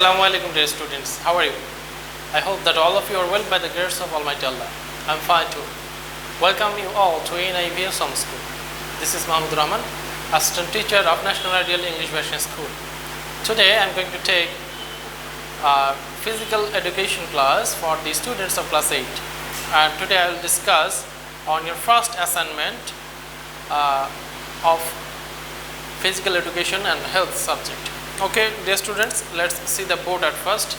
Assalamu alaikum dear students, how are you? I hope that all of you are well by the grace of Almighty Allah. I am fine too. Welcome you all to NIVS Home School. This is Mahmudur Rahman, Assistant Teacher of National Ideal English Version School. Today I am going to take a physical education class for the students of class 8. And today I will discuss on your first assignment of physical education and health subject. Okay, dear students, let's see the board at first.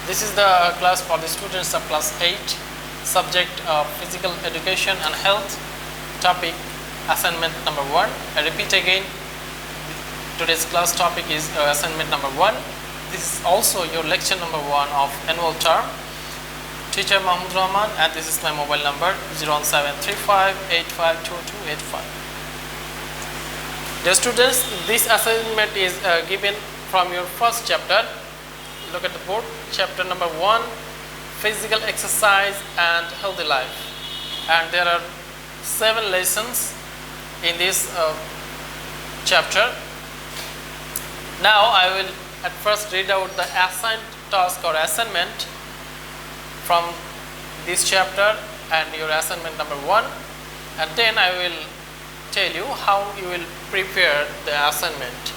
This is the class for the students of class 8, subject of physical education and health, topic assignment number 1. I repeat again, today's class topic is assignment number 1. This is also your lecture number 1 of annual term. Teacher Mahmudur Rahman, and this is my mobile number 01735 852285. Dear students, this assignment is given from your first chapter. Look at the board. Chapter number 1, physical exercise and healthy life. And there are 7 lessons in this chapter. Now I will at first read out the assigned task or assignment from this chapter and your assignment number 1, and then I will tell you how you will prepare the assignment.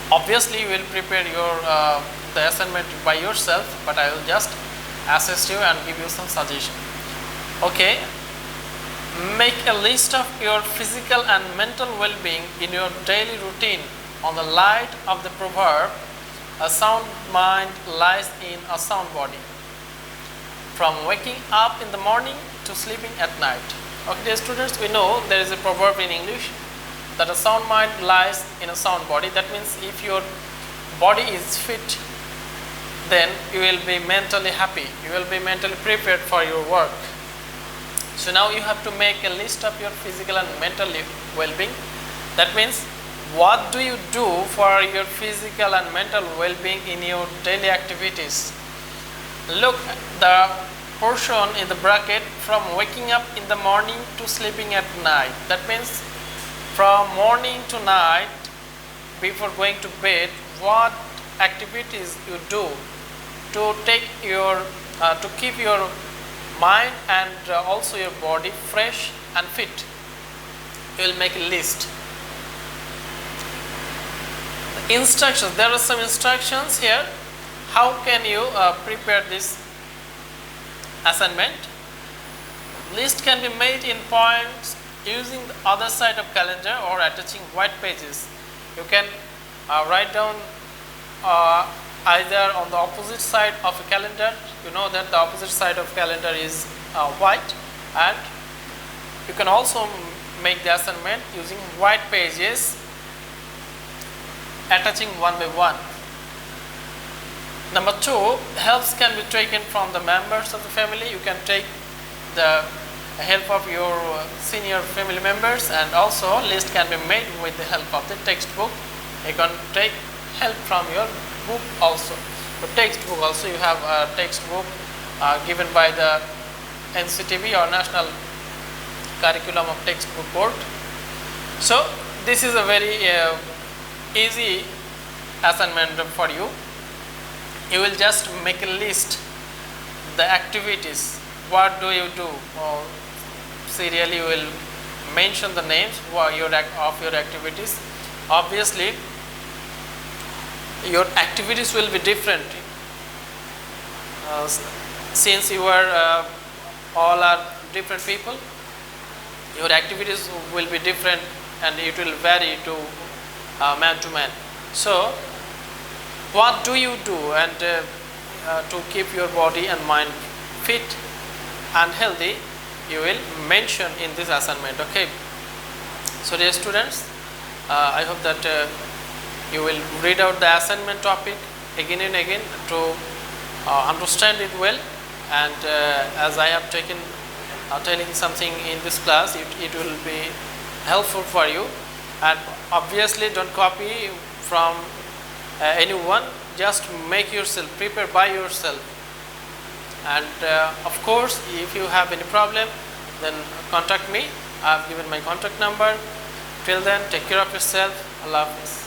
Obviously you will prepare your the assignment by yourself, but I will just assist you and give you some suggestion. Okay, make a list of your physical and mental well-being in your daily routine on the light of the proverb, a sound mind lies in a sound body, from waking up in the morning to sleeping at night. Okay, dear students, we know there is a proverb in English that a sound mind lies in a sound body. That means if your body is fit, then you will be mentally happy, you will be mentally prepared for your work. So now you have to make a list of your physical and mental well-being. That means what do you do for your physical and mental well-being in your daily activities? Look at the portion in the bracket, from waking up in the morning to sleeping at night. That means from morning to night before going to bed, what activities you do to take your to keep your mind and also your body fresh and fit. You will make a list. The instructions, there are some instructions here. How can you prepare this assignment? List can be made in points using the other side of calendar or attaching white pages. You can write down either on the opposite side of a calendar. You know that the opposite side of calendar is white, and you can also make the assignment using white pages, attaching one by one. Number 2, helps can be taken from the members of the family. You can take the help of your senior family members, and also list can be made with the help of the textbook. You can take help from your book also. The textbook also, you have a textbook given by the NCTB or National Curriculum of Textbook Board. So this is a very easy assignment for you. You will just make a list the activities. What do you do? Serially, you will mention the names of your activities. Obviously, your activities will be different since you are all are different people. Your activities will be different, and it will vary to man to man. So what do you do and to keep your body and mind fit and healthy, you will mention in this assignment. Okay, so dear students, I hope that you will read out the assignment topic again and again to understand it well, and as I have taken telling something in this class, it will be helpful for you. And obviously don't copy from anyone, just make yourself, prepare by yourself. And of course, if you have any problem, then contact me. I have given my contact number. Till then, take care of yourself. Allah Hafiz.